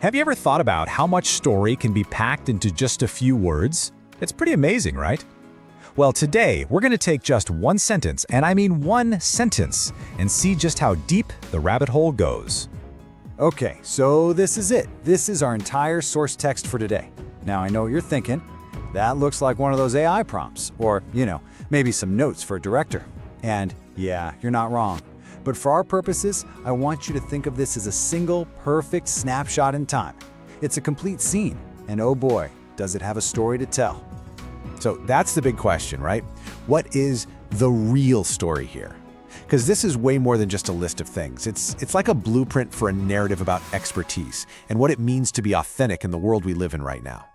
Have you ever thought about how much story can be packed into just a few words? It's pretty amazing, right? Well, today we're going to take just one sentence, and I mean one sentence, and see just how deep the rabbit hole goes. Okay, so this is it. This is our entire source text for today. Now, I know what you're thinking. That looks like one of those AI prompts, or, maybe some notes for a director. And yeah, you're not wrong. But for our purposes, I want you to think of this as a single, perfect snapshot in time. It's a complete scene, and oh boy, does it have a story to tell. So that's the big question, right? What is the real story here? Because this is way more than just a list of things. It's like a blueprint for a narrative about expertise and what it means to be authentic in the world we live in right now.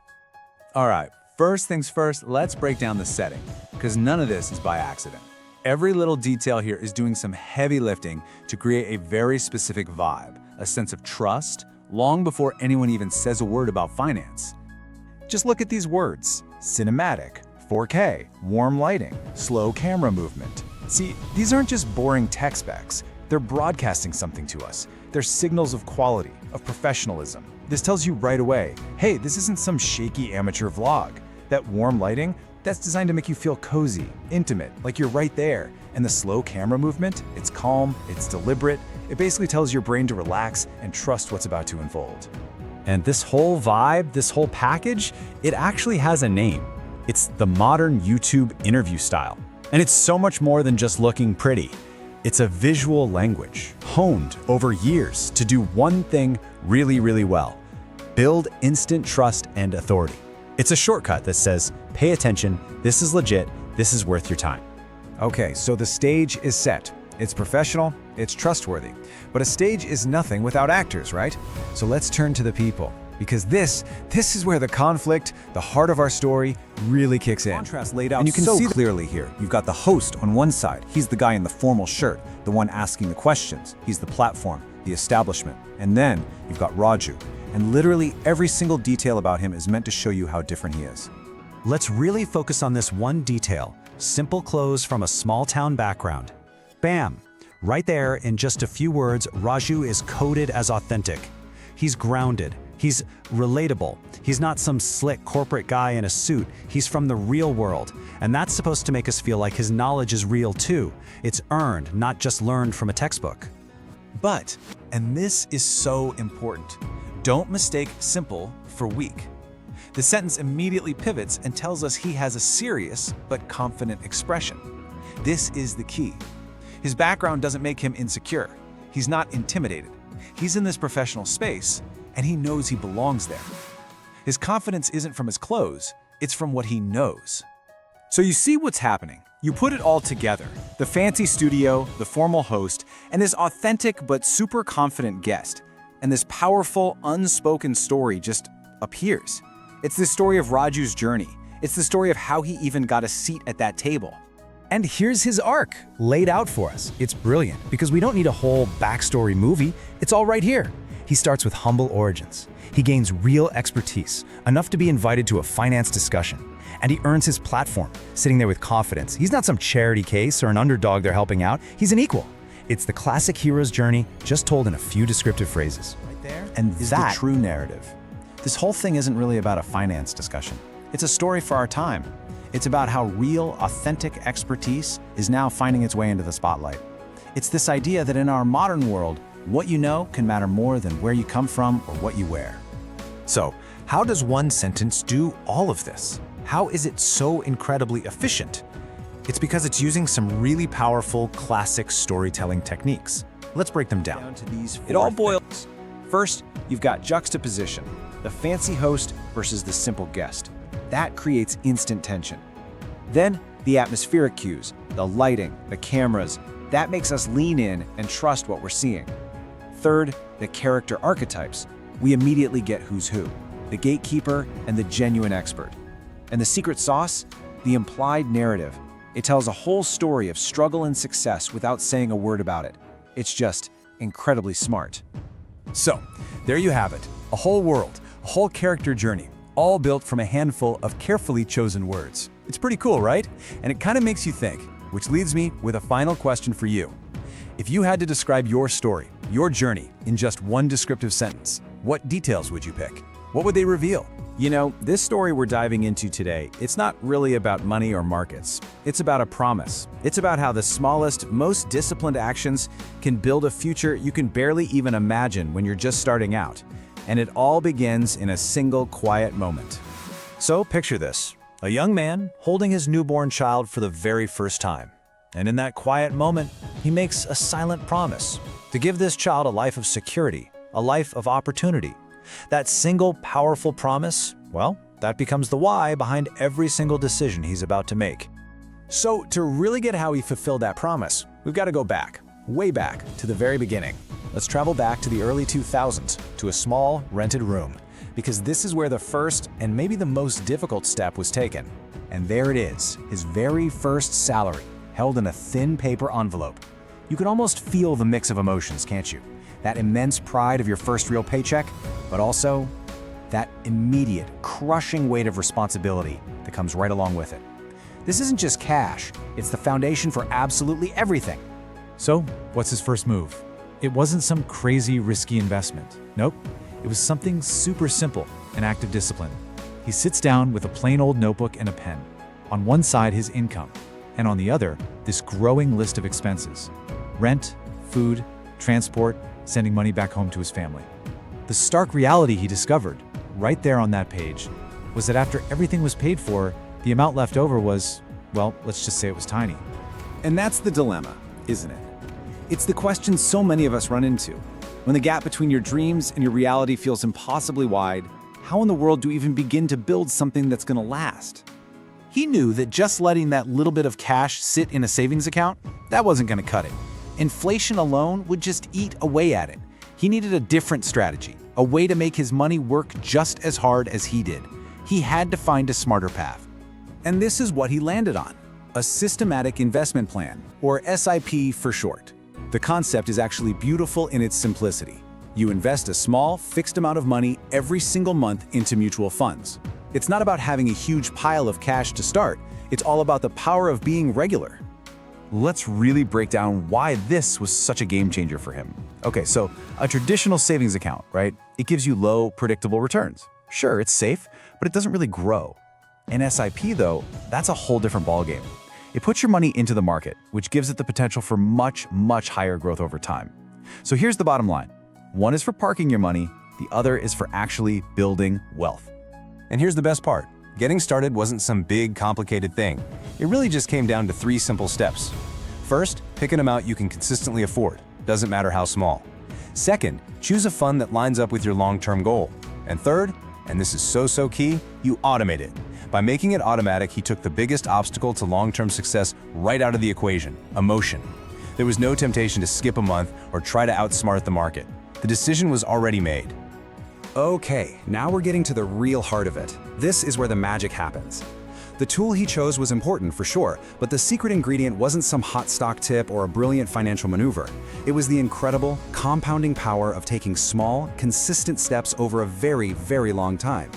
All right, first things first, let's break down the setting, because none of this is by accident. Every little detail here is doing some heavy lifting to create a very specific vibe, a sense of trust, long before anyone even says a word about finance. Just look at these words: cinematic, 4K, warm lighting, slow camera movement. See, these aren't just boring tech specs. They're broadcasting something to us. They're signals of quality, of professionalism. This tells you right away, hey, this isn't some shaky amateur vlog. That warm lighting, that's designed to make you feel cozy, intimate, like you're right there. And the slow camera movement, it's calm, it's deliberate. It basically tells your brain to relax and trust what's about to unfold. And this whole vibe, this whole package, it actually has a name. It's the modern YouTube interview style. And it's so much more than just looking pretty. It's a visual language, honed over years to do one thing really, really well: build instant trust and authority. It's a shortcut that says, pay attention, this is legit, this is worth your time. Okay, so the stage is set. It's professional, it's trustworthy. But a stage is nothing without actors, right? So let's turn to the people, because this is where the conflict, the heart of our story, really kicks in. Contrast laid out and you can so see clearly here. You've got the host on one side. He's the guy in the formal shirt, the one asking the questions. He's the platform, the establishment. And then you've got Raju. And literally every single detail about him is meant to show you how different he is. Let's really focus on this one detail: simple clothes from a small town background. Bam! Right there, in just a few words, Raju is coded as authentic. He's grounded. He's relatable. He's not some slick corporate guy in a suit. He's from the real world. And that's supposed to make us feel like his knowledge is real too. It's earned, not just learned from a textbook. But, and this is so important, don't mistake simple for weak. The sentence immediately pivots and tells us he has a serious but confident expression. This is the key. His background doesn't make him insecure. He's not intimidated. He's in this professional space, and he knows he belongs there. His confidence isn't from his clothes, it's from what he knows. So you see what's happening. You put it all together: the fancy studio, the formal host, and this authentic but super confident guest. And this powerful, unspoken story just appears. It's the story of Raju's journey. It's the story of how he even got a seat at that table. And here's his arc, laid out for us. It's brilliant, because we don't need a whole backstory movie. It's all right here. He starts with humble origins. He gains real expertise, enough to be invited to a finance discussion. And he earns his platform, sitting there with confidence. He's not some charity case or an underdog they're helping out. He's an equal. It's the classic hero's journey, just told in a few descriptive phrases. Right there and is the true narrative. This whole thing isn't really about a finance discussion. It's a story for our time. It's about how real, authentic expertise is now finding its way into the spotlight. It's this idea that in our modern world, what you know can matter more than where you come from or what you wear. So, how does one sentence do all of this? How is it so incredibly efficient? It's because it's using some really powerful classic storytelling techniques. Let's break them down. It all boils. First, you've got juxtaposition, the fancy host versus the simple guest. That creates instant tension. Then, the atmospheric cues, the lighting, the cameras, that makes us lean in and trust what we're seeing. Third, the character archetypes. We immediately get who's who, the gatekeeper and the genuine expert. And the secret sauce, the implied narrative. It tells a whole story of struggle and success without saying a word about it. It's just incredibly smart. So, there you have it. A whole world, a whole character journey, all built from a handful of carefully chosen words. It's pretty cool, right? And it kind of makes you think, which leads me with a final question for you. If you had to describe your story, your journey, in just one descriptive sentence, What details would you pick? What would they reveal? You know, this story we're diving into today, it's not really about money or markets. It's about a promise. It's about how the smallest, most disciplined actions can build a future you can barely even imagine when you're just starting out. And it all begins in a single quiet moment. So picture this, a young man holding his newborn child for the very first time. And in that quiet moment, he makes a silent promise to give this child a life of security, a life of opportunity. That single powerful promise, well, that becomes the why behind every single decision he's about to make. So to really get how he fulfilled that promise, we've got to go back, way back, to the very beginning. Let's travel back to the early 2000s, to a small, rented room, because this is where the first and maybe the most difficult step was taken. And there it is, his very first salary, held in a thin paper envelope. You can almost feel the mix of emotions, can't you? That immense pride of your first real paycheck, but also that immediate, crushing weight of responsibility that comes right along with it. This isn't just cash, it's the foundation for absolutely everything. So, what's his first move? It wasn't some crazy, risky investment. Nope, it was something super simple, an act of discipline. He sits down with a plain old notebook and a pen. On one side, his income, and on the other, this growing list of expenses. Rent, food, transport, sending money back home to his family. The stark reality he discovered, right there on that page, was that after everything was paid for, the amount left over was, well, let's just say it was tiny. And that's the dilemma, isn't it? It's the question so many of us run into. When the gap between your dreams and your reality feels impossibly wide, how in the world do we even begin to build something that's going to last? He knew that just letting that little bit of cash sit in a savings account, that wasn't going to cut it. Inflation alone would just eat away at it. He needed a different strategy, a way to make his money work just as hard as he did. He had to find a smarter path. And this is what he landed on: a systematic investment plan, or SIP for short. The concept is actually beautiful in its simplicity. You invest a small, fixed amount of money every single month into mutual funds. It's not about having a huge pile of cash to start. It's all about the power of being regular. Let's really break down why this was such a game changer for him. Okay, so a traditional savings account, right? It gives you low, predictable returns. Sure, it's safe, but it doesn't really grow. An SIP, though, that's a whole different ballgame. It puts your money into the market, which gives it the potential for much, much higher growth over time. So here's the bottom line. One is for parking your money, the other is for actually building wealth. And here's the best part. Getting started wasn't some big, complicated thing. It really just came down to 3 simple steps. First, pick an amount you can consistently afford. Doesn't matter how small. Second, choose a fund that lines up with your long-term goal. And third, and this is so key, you automate it. By making it automatic, he took the biggest obstacle to long-term success right out of the equation: emotion. There was no temptation to skip a month or try to outsmart the market. The decision was already made. Okay, now we're getting to the real heart of it. This is where the magic happens. The tool he chose was important for sure, but the secret ingredient wasn't some hot stock tip or a brilliant financial maneuver. It was the incredible, compounding power of taking small, consistent steps over a very, very long time.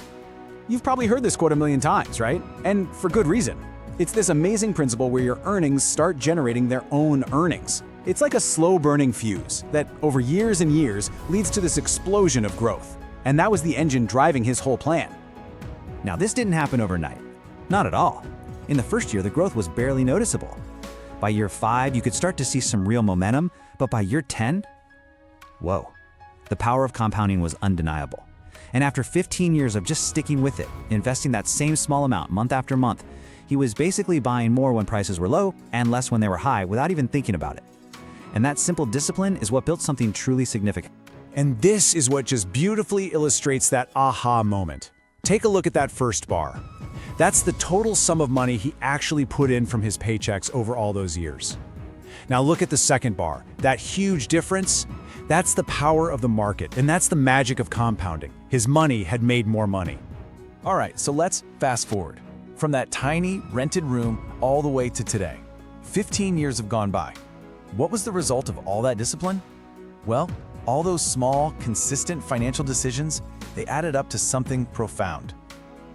You've probably heard this quote a million times, right? And for good reason. It's this amazing principle where your earnings start generating their own earnings. It's like a slow-burning fuse that, over years and years, leads to this explosion of growth. And that was the engine driving his whole plan. Now, this didn't happen overnight. Not at all. In the first year, the growth was barely noticeable. By year 5, you could start to see some real momentum, but by year 10, whoa. The power of compounding was undeniable. And after 15 years of just sticking with it, investing that same small amount month after month, he was basically buying more when prices were low and less when they were high without even thinking about it. And that simple discipline is what built something truly significant. And this is what just beautifully illustrates that aha moment. Take a look at that first bar. That's the total sum of money he actually put in from his paychecks over all those years. Now look at the second bar. That huge difference, that's the power of the market, and that's the magic of compounding. His money had made more money. All right, so let's fast forward. From that tiny, rented room all the way to today. 15 years have gone by. What was the result of all that discipline? Well, all those small, consistent financial decisions, they added up to something profound.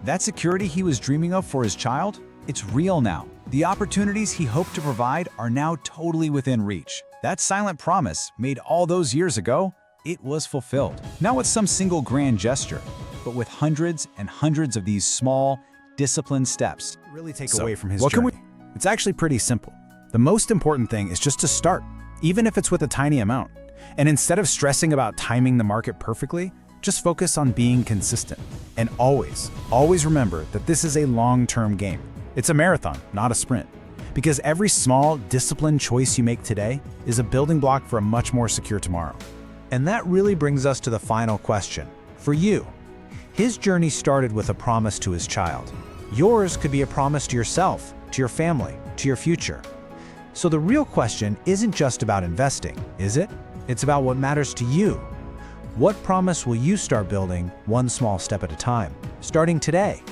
That security he was dreaming of for his child, it's real now. The opportunities he hoped to provide are now totally within reach. That silent promise, made all those years ago, it was fulfilled. Not with some single grand gesture, but with hundreds and hundreds of these small, disciplined steps. Really take So, away from his what can journey. It's actually pretty simple. The most important thing is just to start, even if it's with a tiny amount. And instead of stressing about timing the market perfectly, just focus on being consistent. And always, always remember that this is a long-term game. It's a marathon, not a sprint. Because every small, disciplined choice you make today is a building block for a much more secure tomorrow. And that really brings us to the final question. For you, his journey started with a promise to his child. Yours could be a promise to yourself, to your family, to your future. So the real question isn't just about investing, is it? It's about what matters to you. What promise will you start building one small step at a time, starting today?